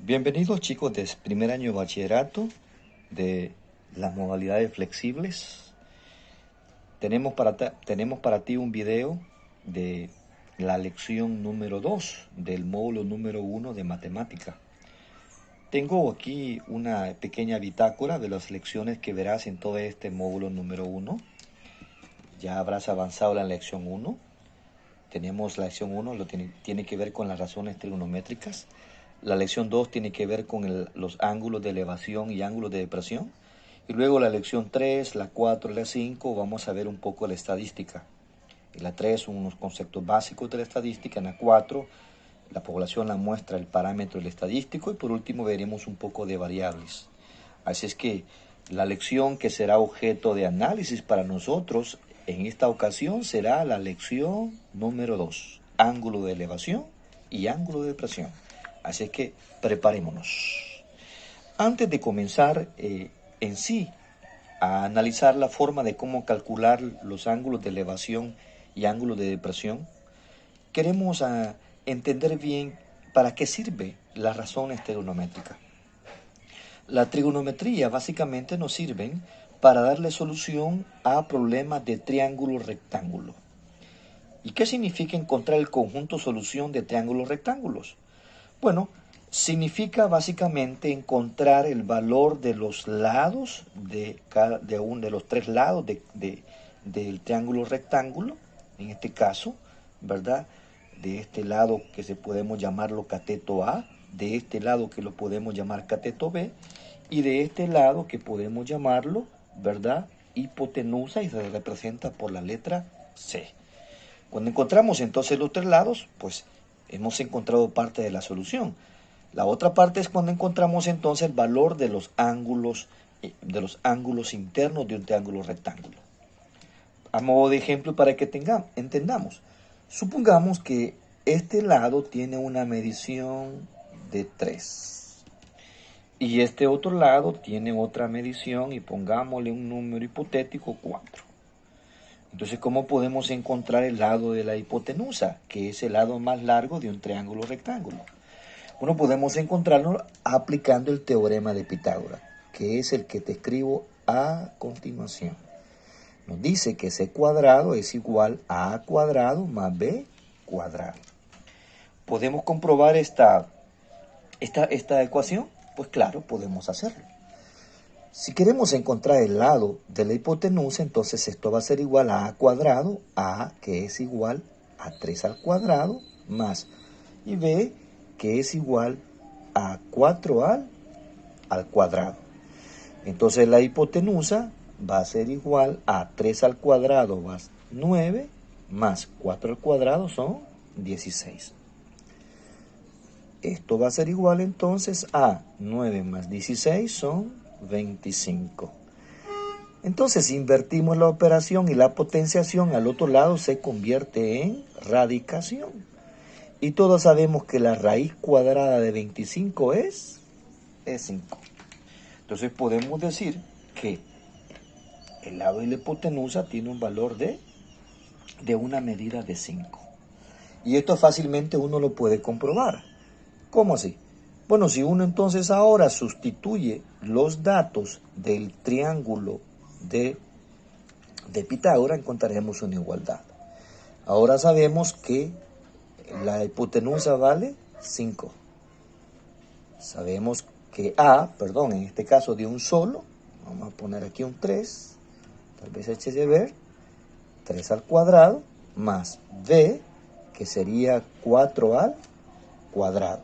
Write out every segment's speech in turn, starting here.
Bienvenidos chicos de primer año de bachillerato de las modalidades flexibles. Tenemos para ti un video de la lección número 2 del módulo número 1 de matemática. Tengo aquí una pequeña bitácora de las lecciones que verás en todo este módulo número 1. Ya habrás avanzado en la lección 1. Tenemos la lección 1, tiene que ver con las razones trigonométricas. La lección 2 tiene que ver con los ángulos de elevación y ángulos de depresión. Y luego la lección 3, la 4 y la 5 vamos a ver un poco la estadística. En la 3 unos conceptos básicos de la estadística. En la 4 la población, la muestra, el parámetro del estadístico. Y por último veremos un poco de variables. Así es que la lección que será objeto de análisis para nosotros en esta ocasión será la lección número 2, ángulo de elevación y ángulo de depresión. Así es que preparémonos. Antes de comenzar en sí a analizar la forma de cómo calcular los ángulos de elevación y ángulos de depresión, queremos entender bien para qué sirve las razones trigonométricas. La trigonometría básicamente nos sirven para darle solución a problemas de triángulo rectángulo. ¿Y qué significa encontrar el conjunto solución de triángulos rectángulos? Bueno, significa básicamente encontrar el valor de los lados de uno de los tres lados del triángulo rectángulo, en este caso, ¿verdad? De este lado que se podemos llamarlo cateto A, de este lado que lo podemos llamar cateto B, y de este lado que podemos llamarlo, ¿verdad? Hipotenusa, y se representa por la letra C. Cuando encontramos entonces los tres lados, pues hemos encontrado parte de la solución. La otra parte es cuando encontramos entonces el valor de los ángulos internos de un triángulo rectángulo. A modo de ejemplo para que entendamos, supongamos que este lado tiene una medición de 3 y este otro lado tiene otra medición y pongámosle un número hipotético 4. Entonces, ¿cómo podemos encontrar el lado de la hipotenusa, que es el lado más largo de un triángulo rectángulo? Bueno, podemos encontrarlo aplicando el teorema de Pitágoras, que es el que te escribo a continuación. Nos dice que C cuadrado es igual a A cuadrado más B cuadrado. ¿Podemos comprobar esta ecuación? Pues claro, podemos hacerlo. Si queremos encontrar el lado de la hipotenusa, entonces esto va a ser igual a cuadrado, A que es igual a 3 al cuadrado, más, y B que es igual a 4 al cuadrado. Entonces la hipotenusa va a ser igual a 3 al cuadrado más 9, más 4 al cuadrado son 16. Esto va a ser igual entonces a 9 más 16 son 25. Entonces, si invertimos la operación y la potenciación, al otro lado se convierte en radicación. Y todos sabemos que la raíz cuadrada de 25 es 5. Entonces podemos decir que el lado de la hipotenusa tiene un valor de una medida de 5. Y esto fácilmente uno lo puede comprobar. ¿Cómo así? Bueno, si uno entonces ahora sustituye los datos del triángulo de Pitágoras, encontraremos una igualdad. Ahora sabemos que la hipotenusa vale 5. Sabemos que en este caso de un solo, vamos a poner aquí un 3, tal vez eche de ver, 3 al cuadrado, más B, que sería 4 al cuadrado.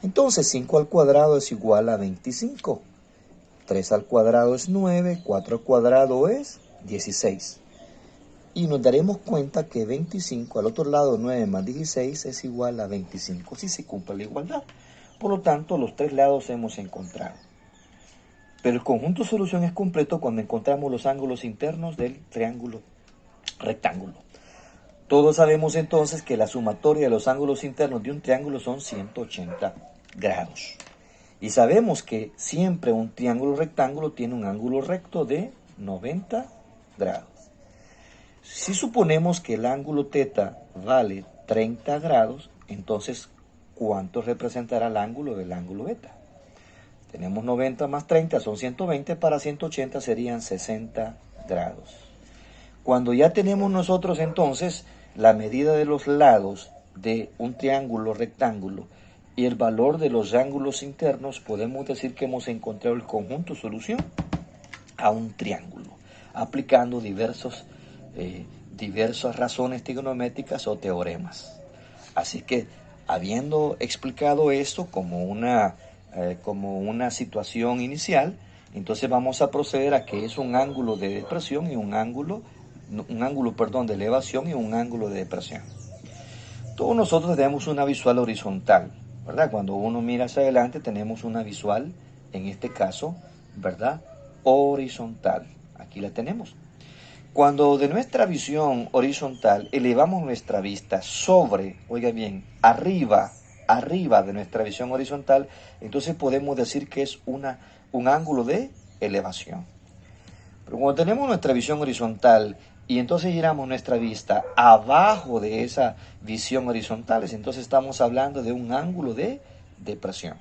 Entonces 5 al cuadrado es igual a 25. 3 al cuadrado es 9, 4 al cuadrado es 16. Y nos daremos cuenta que 25 al otro lado, 9 más 16 es igual a 25, si se cumple la igualdad. Por lo tanto, los tres lados hemos encontrado. Pero el conjunto de solución es completo cuando encontramos los ángulos internos del triángulo rectángulo. Todos sabemos entonces que la sumatoria de los ángulos internos de un triángulo son 180 grados. Y sabemos que siempre un triángulo rectángulo tiene un ángulo recto de 90 grados. Si suponemos que el ángulo θ vale 30 grados, entonces ¿cuánto representará el ángulo del ángulo beta? Tenemos 90 más 30 son 120, para 180 serían 60 grados. Cuando ya tenemos nosotros entonces la medida de los lados de un triángulo rectángulo y el valor de los ángulos internos, podemos decir que hemos encontrado el conjunto solución a un triángulo, aplicando diversas razones trigonométricas o teoremas. Así que, habiendo explicado esto como una situación inicial, entonces vamos a proceder a que es un ángulo de depresión y un ángulo de elevación y un ángulo de depresión. Todos nosotros tenemos una visual horizontal, ¿verdad? Cuando uno mira hacia adelante tenemos una visual, en este caso, ¿verdad? Horizontal. Aquí la tenemos. Cuando de nuestra visión horizontal elevamos nuestra vista sobre, oiga bien, arriba de nuestra visión horizontal, entonces podemos decir que es un ángulo de elevación. Pero cuando tenemos nuestra visión horizontal y entonces giramos nuestra vista abajo de esa visión horizontal, entonces estamos hablando de un ángulo de depresión.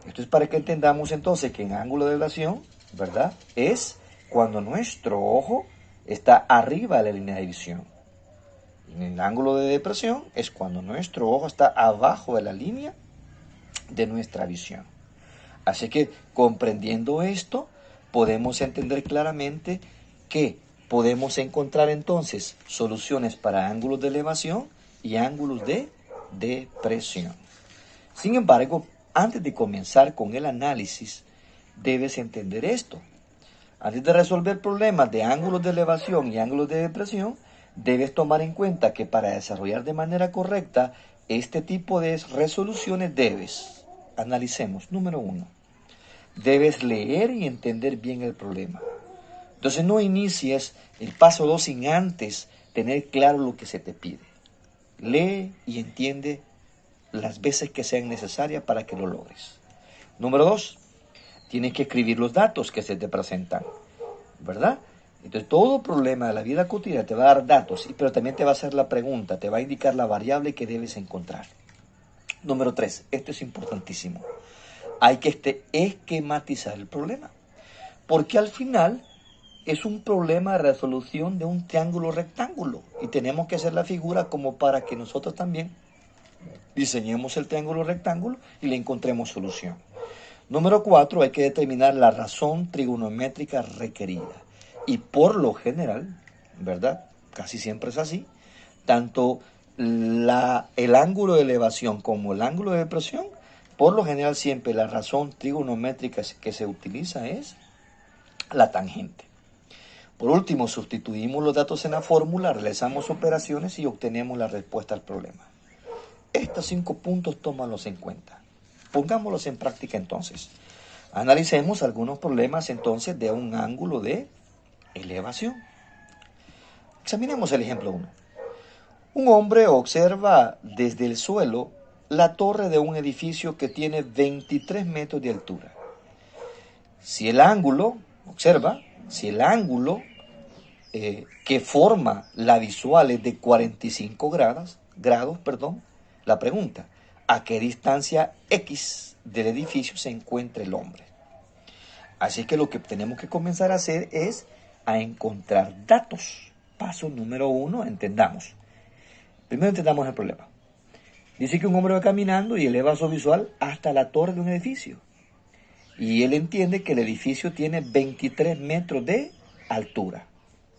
Esto es para que entendamos entonces que en ángulo de elevación, ¿verdad?, es cuando nuestro ojo está arriba de la línea de visión. En el ángulo de depresión es cuando nuestro ojo está abajo de la línea de nuestra visión. Así que, comprendiendo esto, podemos entender claramente que podemos encontrar entonces soluciones para ángulos de elevación y ángulos de depresión. Sin embargo, antes de comenzar con el análisis, debes entender esto. Antes de resolver problemas de ángulos de elevación y ángulos de depresión, debes tomar en cuenta que para desarrollar de manera correcta este tipo de resoluciones analicemos, número 1, debes leer y entender bien el problema. Entonces no inicies el paso 2 sin antes tener claro lo que se te pide. Lee y entiende las veces que sean necesarias para que lo logres. Número 2, tienes que escribir los datos que se te presentan, ¿verdad? Entonces todo problema de la vida cotidiana te va a dar datos, pero también te va a hacer la pregunta, te va a indicar la variable que debes encontrar. Número 3, esto es importantísimo. Hay que esquematizar el problema, porque al final es un problema de resolución de un triángulo rectángulo y tenemos que hacer la figura como para que nosotros también diseñemos el triángulo rectángulo y le encontremos solución. Número 4, hay que determinar la razón trigonométrica requerida. Y por lo general, ¿verdad?, casi siempre es así, tanto el ángulo de elevación como el ángulo de depresión, por lo general siempre la razón trigonométrica que se utiliza es la tangente. Por último, sustituimos los datos en la fórmula, realizamos operaciones y obtenemos la respuesta al problema. Estos 5 puntos tómalos en cuenta. Pongámoslos en práctica entonces. Analicemos algunos problemas entonces de un ángulo de elevación. Examinemos el ejemplo 1. Un hombre observa desde el suelo la torre de un edificio que tiene 23 metros de altura. Si el ángulo que forma la visual es de 45 grados, la pregunta, ¿a qué distancia X del edificio se encuentra el hombre? Así que lo que tenemos que comenzar a hacer es a encontrar datos. Paso número 1, entendamos. Primero entendamos el problema. Dice que un hombre va caminando y eleva su visual hasta la torre de un edificio. Y él entiende que el edificio tiene 23 metros de altura.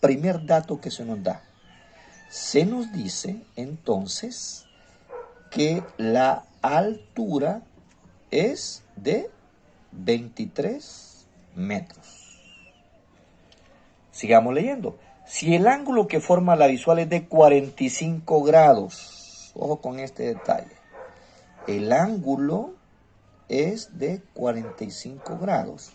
Primer dato que se nos da. Se nos dice entonces que la altura es de 23 metros. Sigamos leyendo. Si el ángulo que forma la visual es de 45 grados, ojo con este detalle, el ángulo es de 45 grados.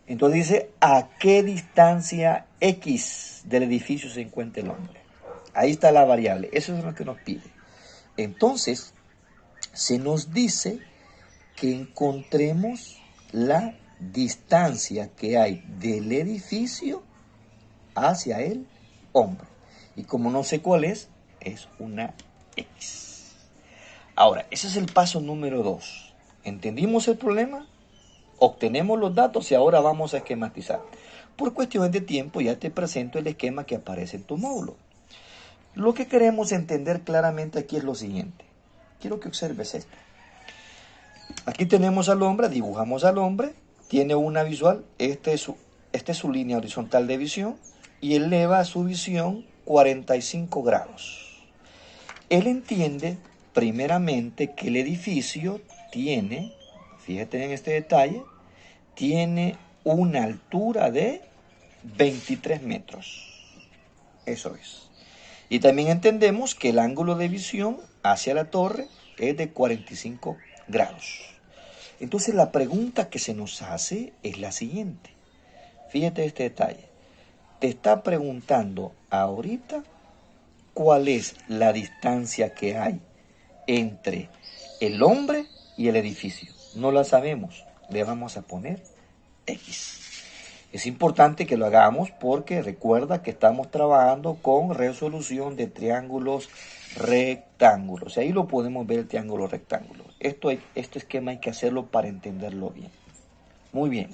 Entonces dice, ¿a qué distancia X del edificio se encuentra el hombre? Ahí está la variable, eso es lo que nos pide. Entonces, se nos dice que encontremos la distancia que hay del edificio hacia el hombre. Y como no sé cuál es una X. Ahora, ese es el paso número 2. ¿Entendimos el problema? Obtenemos los datos y ahora vamos a esquematizar. Por cuestiones de tiempo ya te presento el esquema que aparece en tu módulo. Lo que queremos entender claramente aquí es lo siguiente. Quiero que observes esto. Aquí tenemos al hombre, dibujamos al hombre, tiene una visual, esta es su línea horizontal de visión y eleva su visión 45 grados. Él entiende primeramente que el edificio tiene, fíjate en este detalle, tiene una altura de 23 metros. Eso es. Y también entendemos que el ángulo de visión hacia la torre es de 45 grados. Entonces la pregunta que se nos hace es la siguiente. Fíjate este detalle. Te está preguntando ahorita cuál es la distancia que hay entre el hombre y el edificio. No la sabemos. Le vamos a poner X. Es importante que lo hagamos porque recuerda que estamos trabajando con resolución de triángulos rectángulos. Ahí lo podemos ver el triángulo rectángulo. Este esquema hay que hacerlo para entenderlo bien. Muy bien.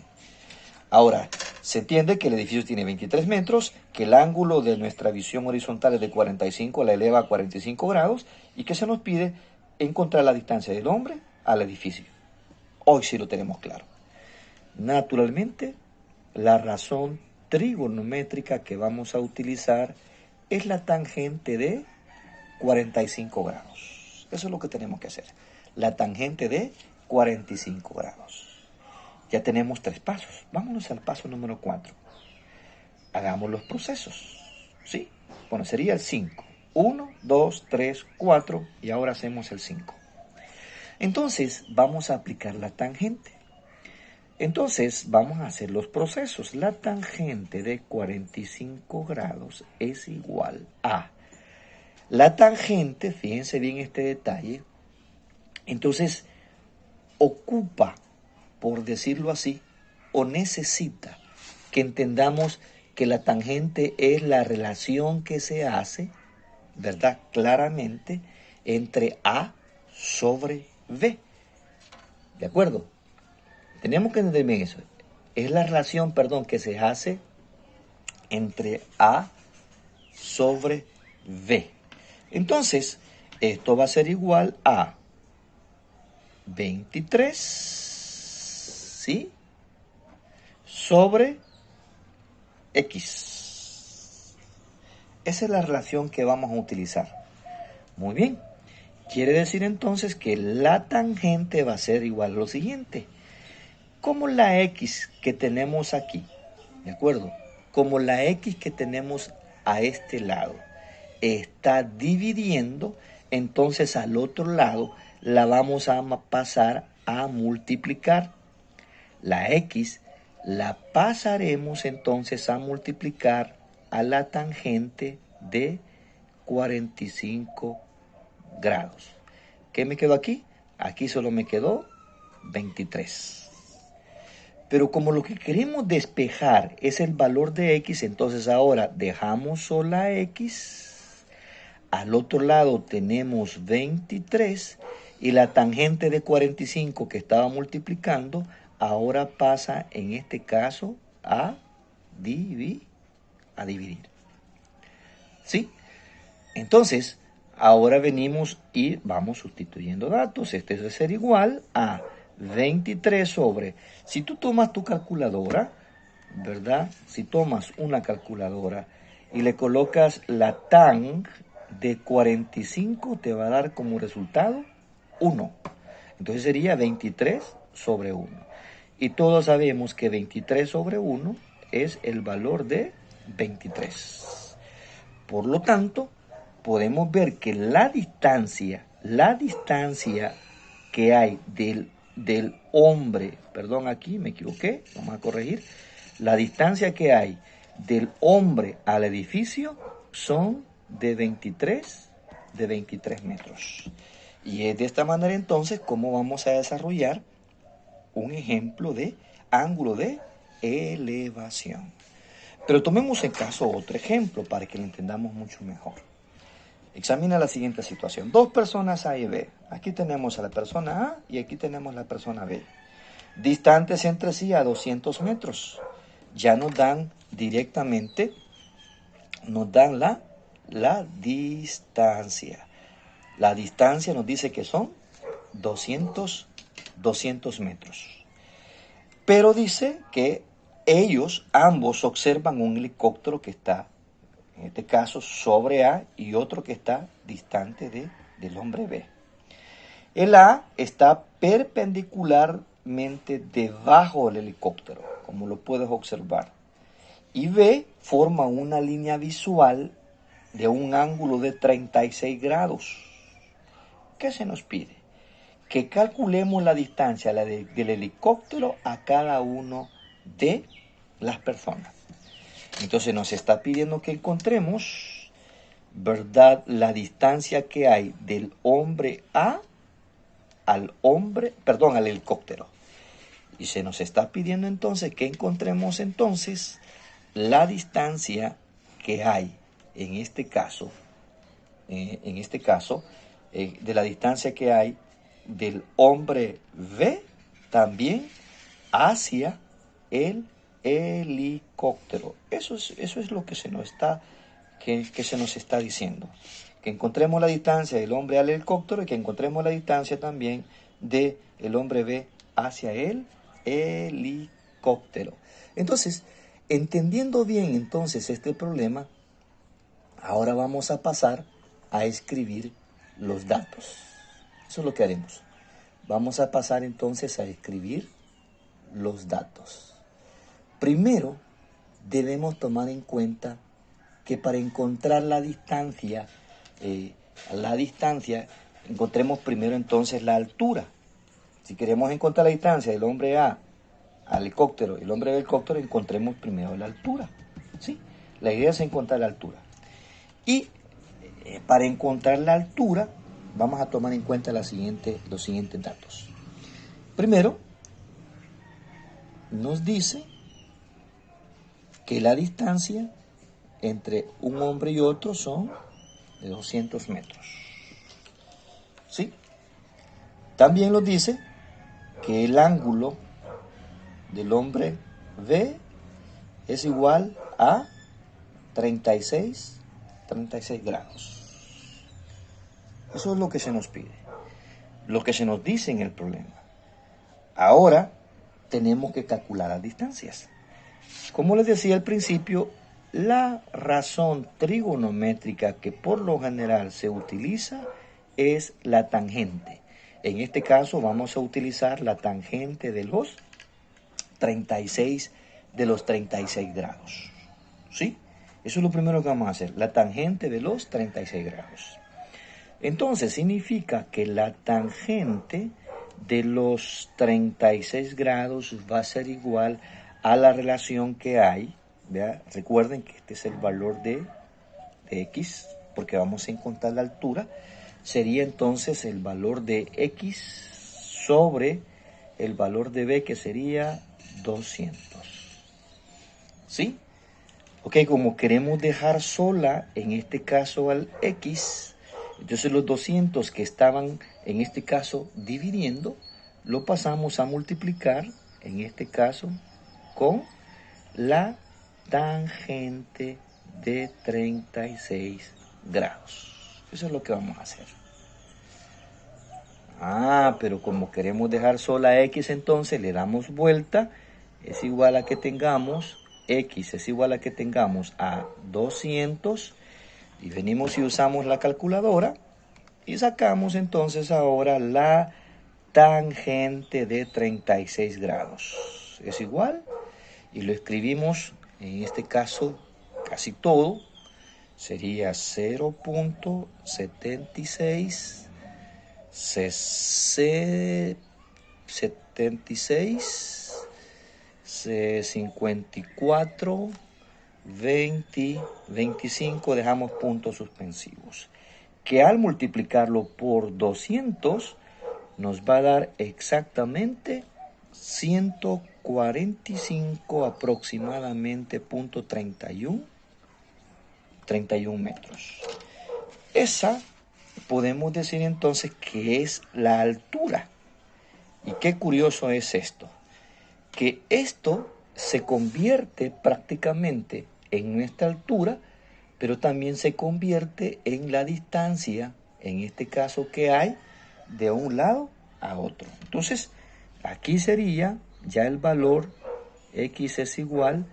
Ahora, se entiende que el edificio tiene 23 metros, que el ángulo de nuestra visión horizontal es de 45, la eleva a 45 grados, y que se nos pide encontrar la distancia del hombre al edificio. Hoy sí lo tenemos claro. Naturalmente, la razón trigonométrica que vamos a utilizar es la tangente de 45 grados. Eso es lo que tenemos que hacer. La tangente de 45 grados. Ya tenemos 3 pasos. Vámonos al paso número 4. Hagamos los procesos. ¿Sí? Bueno, sería el 5. 1, 2, 3, 4 y ahora hacemos el 5. Entonces, vamos a aplicar la tangente. Entonces, vamos a hacer los procesos. La tangente de 45 grados es igual a la tangente, fíjense bien este detalle, entonces ocupa, por decirlo así, o necesita que entendamos que la tangente es la relación que se hace, ¿verdad? Claramente, entre A sobre B. ¿De acuerdo? Tenemos que entender bien eso. Es la relación, perdón, que se hace entre A sobre B. Entonces, esto va a ser igual a 23, ¿sí? Sobre X. Esa es la relación que vamos a utilizar. Muy bien. Quiere decir entonces que la tangente va a ser igual a lo siguiente. Como la X que tenemos aquí, ¿de acuerdo? Como la X que tenemos a este lado está dividiendo, entonces al otro lado la vamos a pasar a multiplicar. La X la pasaremos entonces a multiplicar a la tangente de 45 grados. ¿Qué me quedó aquí? Aquí solo me quedó 23. Pero como lo que queremos despejar es el valor de X, entonces ahora dejamos sola X. Al otro lado tenemos 23 y la tangente de 45 que estaba multiplicando ahora pasa en este caso a dividir. ¿Sí? Entonces, ahora venimos y vamos sustituyendo datos. Este debe ser igual a 23 sobre... Si tú tomas tu calculadora, ¿verdad? Si tomas una calculadora y le colocas la tan de 45, te va a dar como resultado 1. Entonces sería 23 sobre 1. Y todos sabemos que 23 sobre 1 es el valor de 23. Por lo tanto, podemos ver que la distancia que hay del hombre, perdón, aquí me equivoqué, vamos a corregir, la distancia que hay del hombre al edificio son de 23 metros. Y es de esta manera entonces como vamos a desarrollar un ejemplo de ángulo de elevación. Pero tomemos en caso otro ejemplo para que lo entendamos mucho mejor. Examina la siguiente situación. Dos personas A y B. Aquí tenemos a la persona A y aquí tenemos a la persona B. Distantes entre sí a 200 metros. Ya nos dan directamente, nos dan la distancia. La distancia nos dice que son 200 metros. Pero dice que ellos ambos observan un helicóptero que está, en este caso, sobre A y otro que está distante del hombre B. El A está perpendicularmente debajo del helicóptero, como lo puedes observar. Y B forma una línea visual de un ángulo de 36 grados. ¿Qué se nos pide? Que calculemos la distancia del helicóptero a cada uno de las personas. Entonces nos está pidiendo que encontremos, ¿verdad?, la distancia que hay del hombre A al helicóptero. Y se nos está pidiendo entonces que encontremos entonces la distancia que hay en este caso, de la distancia que hay del hombre B también hacia el helicóptero. Eso es lo que se nos está, que se nos está diciendo. Que encontremos la distancia del hombre al helicóptero y que encontremos la distancia también del hombre B hacia el helicóptero. Entonces, entendiendo bien entonces este problema, ahora vamos a pasar a escribir los datos. Eso es lo que haremos. Vamos a pasar entonces a escribir los datos. Primero, debemos tomar en cuenta que para encontrar la distancia, encontremos primero entonces la altura. Si queremos encontrar la distancia del hombre A al helicóptero y el hombre del helicóptero, encontremos primero la altura. ¿Sí? La idea es encontrar la altura. Y para encontrar la altura, vamos a tomar en cuenta los siguientes datos. Primero, nos dice que la distancia entre un hombre y otro son de 200 metros. ¿Sí? También nos dice que el ángulo del hombre B es igual a 36 grados. Eso es lo que se nos pide, lo que se nos dice en el problema. Ahora tenemos que calcular las distancias. Como les decía al principio, la razón trigonométrica que por lo general se utiliza es la tangente. En este caso vamos a utilizar la tangente de los 36 grados. ¿Sí? Eso es lo primero que vamos a hacer, la tangente de los 36 grados. Entonces significa que la tangente de los 36 grados va a ser igual a la relación que hay. ¿Vea? Recuerden que este es el valor de X, porque vamos a encontrar la altura. Sería entonces el valor de X sobre el valor de B, que sería 200. ¿Sí? Ok, como queremos dejar sola en este caso al X, entonces los 200 que estaban en este caso dividiendo, lo pasamos a multiplicar en este caso con la tangente de 36 grados. Eso es lo que vamos a hacer. Pero como queremos dejar sola X, entonces le damos vuelta. Es igual a que tengamos, X es igual a que tengamos a 200. Y venimos y usamos la calculadora y sacamos entonces ahora la tangente de 36 grados. Es igual, y lo escribimos, en este caso, casi todo. Sería 0.76 54 20 25, dejamos puntos suspensivos, que al multiplicarlo por 200 nos va a dar exactamente 145 aproximadamente, 31 metros. Esa podemos decir entonces que es la altura. Y qué curioso es esto, que esto se convierte prácticamente en nuestra altura, pero también se convierte en la distancia, en este caso que hay de un lado a otro. Entonces, aquí sería ya el valor x es igual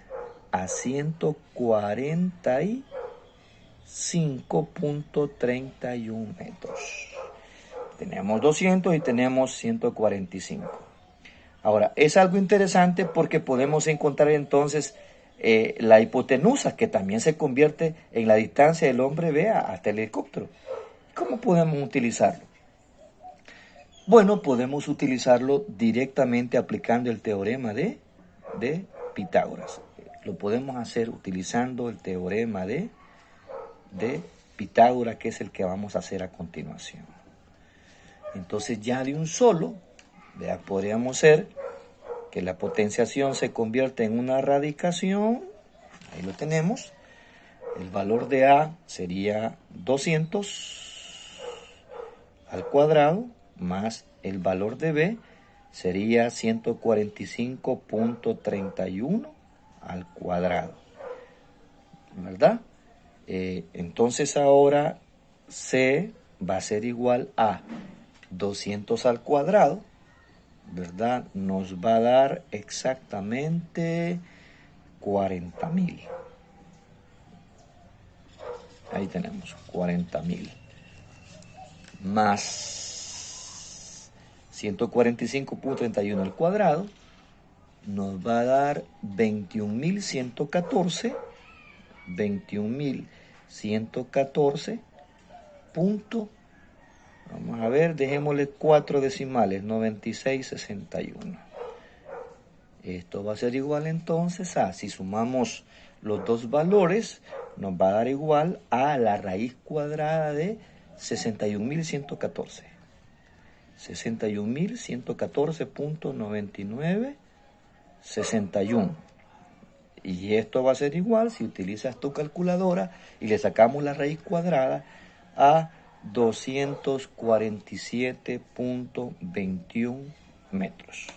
a 145.31 metros. Tenemos 200 y tenemos 145. Ahora, es algo interesante porque podemos encontrar entonces la hipotenusa, que también se convierte en la distancia del hombre B hasta el helicóptero. ¿Cómo podemos utilizarlo? Bueno, podemos utilizarlo directamente aplicando el teorema de Pitágoras. Lo podemos hacer utilizando el teorema de Pitágoras, que es el que vamos a hacer a continuación. Entonces ya de un solo, podríamos hacer que la potenciación se convierte en una radicación. Ahí lo tenemos. El valor de A sería 200 al cuadrado más el valor de B sería 145.31 al cuadrado, ¿verdad? Entonces ahora C va a ser igual a 200 al cuadrado, ¿verdad? Nos va a dar exactamente 40.000. Ahí tenemos 40.000 más 145.31 al cuadrado nos va a dar 21.114 punto, vamos a ver, dejémosle 4 decimales, 96.61. Esto va a ser igual entonces a, si sumamos los dos valores, nos va a dar igual a la raíz cuadrada de 61.114. 61.114.9961. Y esto va a ser igual, si utilizas tu calculadora y le sacamos la raíz cuadrada, a 247.21 metros.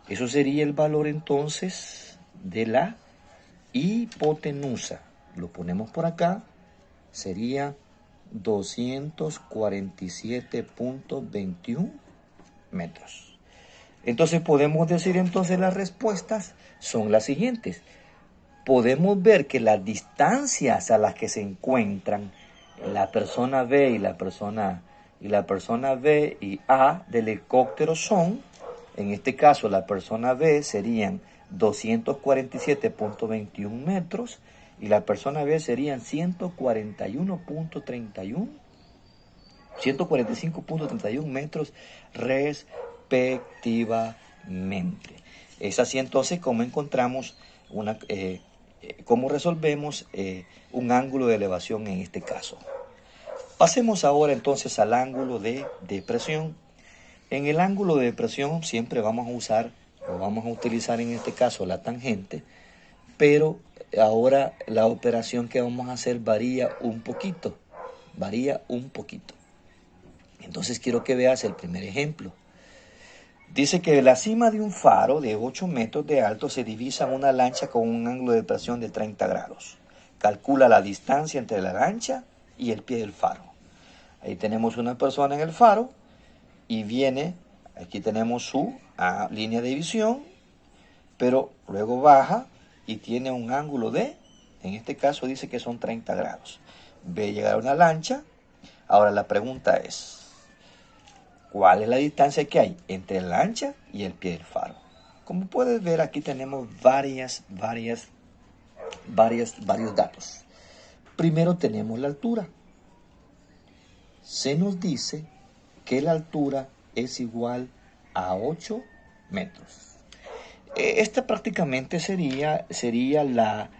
Eso sería el valor entonces de la hipotenusa. Lo ponemos por acá, sería 247.21 metros. Entonces podemos decir entonces las respuestas son las siguientes. Podemos ver que las distancias a las que se encuentran la persona B y la persona B y A del helicóptero son, en este caso la persona B serían 247.21 metros y la persona B serían 145.31 metros respectivamente. Es así entonces como encontramos cómo resolvemos un ángulo de elevación en este caso. Pasemos ahora entonces al ángulo de depresión. En el ángulo de depresión siempre vamos a utilizar en este caso la tangente, pero ahora la operación que vamos a hacer varía un poquito. Entonces quiero que veas el primer ejemplo. Dice que de la cima de un faro de 8 metros de alto se divisa una lancha con un ángulo de depresión de 30 grados. Calcula la distancia entre la lancha y el pie del faro. Ahí tenemos una persona en el faro y viene, aquí tenemos su línea de visión, pero luego baja y tiene un ángulo de, en este caso dice que son 30 grados. Ve llegar una lancha. Ahora la pregunta es, ¿cuál es la distancia que hay entre la lancha y el pie del faro? Como puedes ver, aquí tenemos varios datos. Primero tenemos la altura. Se nos dice que la altura es igual a 8 metros. Esta prácticamente sería la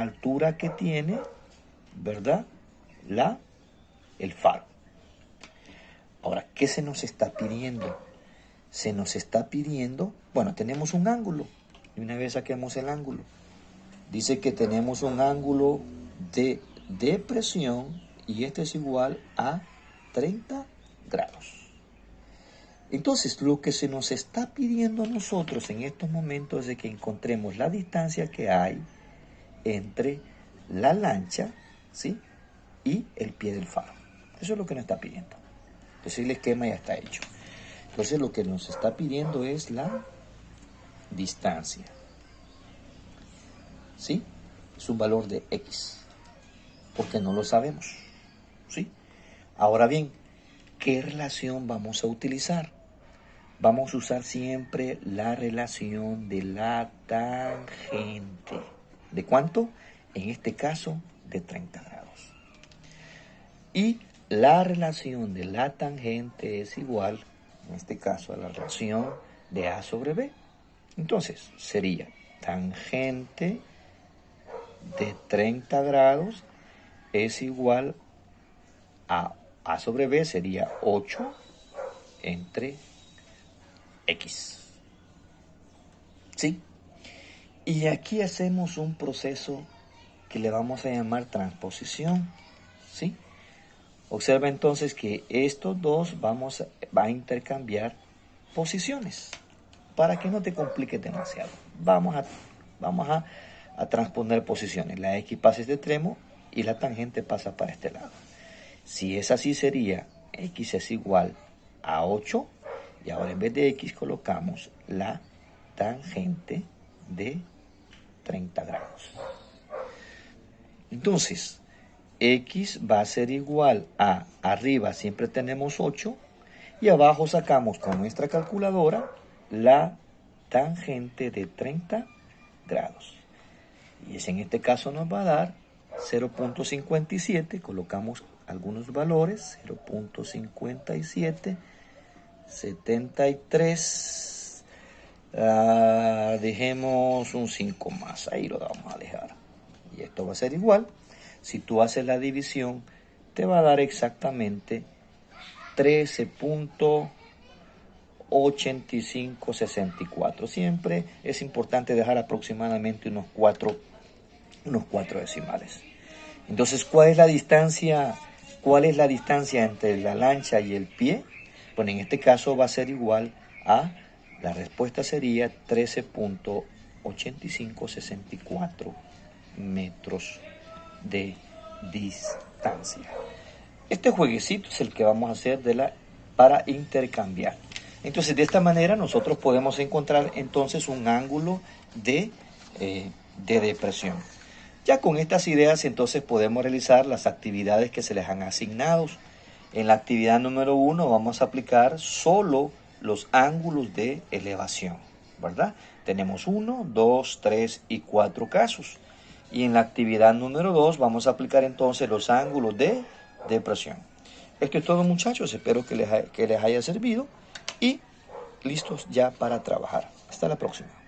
altura que tiene, ¿verdad? El faro. Ahora, ¿qué se nos está pidiendo? Se nos está pidiendo, bueno, tenemos un ángulo. Y una vez saquemos el ángulo. Dice que tenemos un ángulo de depresión y este es igual a 30 grados. Entonces, lo que se nos está pidiendo a nosotros en estos momentos es de que encontremos la distancia que hay entre la lancha, ¿sí?, y el pie del faro. Eso es lo que nos está pidiendo. Entonces el esquema ya está hecho. Entonces lo que nos está pidiendo es la distancia, ¿sí? Es un valor de X, porque no lo sabemos, ¿sí? Ahora bien, ¿qué relación vamos a utilizar? Vamos a usar siempre la relación de la tangente. ¿De cuánto? En este caso, de 30 grados. Y la relación de la tangente es igual, en este caso, a la relación de A sobre B. Entonces, sería tangente de 30 grados es igual a sobre B, sería 8 entre X. ¿Sí? Y aquí hacemos un proceso que le vamos a llamar transposición. ¿Sí? Observa entonces que estos dos va a intercambiar posiciones para que no te compliques demasiado. Vamos a transponer posiciones. La X pasa a este extremo y la tangente pasa para este lado. Si es así, sería X es igual a 8 y ahora en vez de X colocamos la tangente de 30 grados. Entonces, X va a ser igual a, arriba siempre tenemos 8 y abajo sacamos con nuestra calculadora la tangente de 30 grados. Y en este caso nos va a dar 0.57, colocamos algunos valores, 0.57, 73, dejemos un 5 más, ahí lo vamos a dejar. Y esto va a ser igual, si tú haces la división, te va a dar exactamente 13.8564. Siempre es importante dejar aproximadamente unos 4 decimales. Entonces, ¿cuál es la distancia? ¿Cuál es la distancia entre la lancha y el pie? Bueno, en este caso va a ser igual a, la respuesta sería 13.8564 metros de distancia. Este jueguecito es el que vamos a hacer para intercambiar. Entonces, de esta manera nosotros podemos encontrar entonces un ángulo de depresión. Ya con estas ideas entonces podemos realizar las actividades que se les han asignado. En la actividad número 1 vamos a aplicar solo los ángulos de elevación, ¿verdad? Tenemos 1, 2, 3 y 4 casos. Y en la actividad número 2 vamos a aplicar entonces los ángulos de depresión. Esto es todo, muchachos, espero que les haya servido y listos ya para trabajar. Hasta la próxima.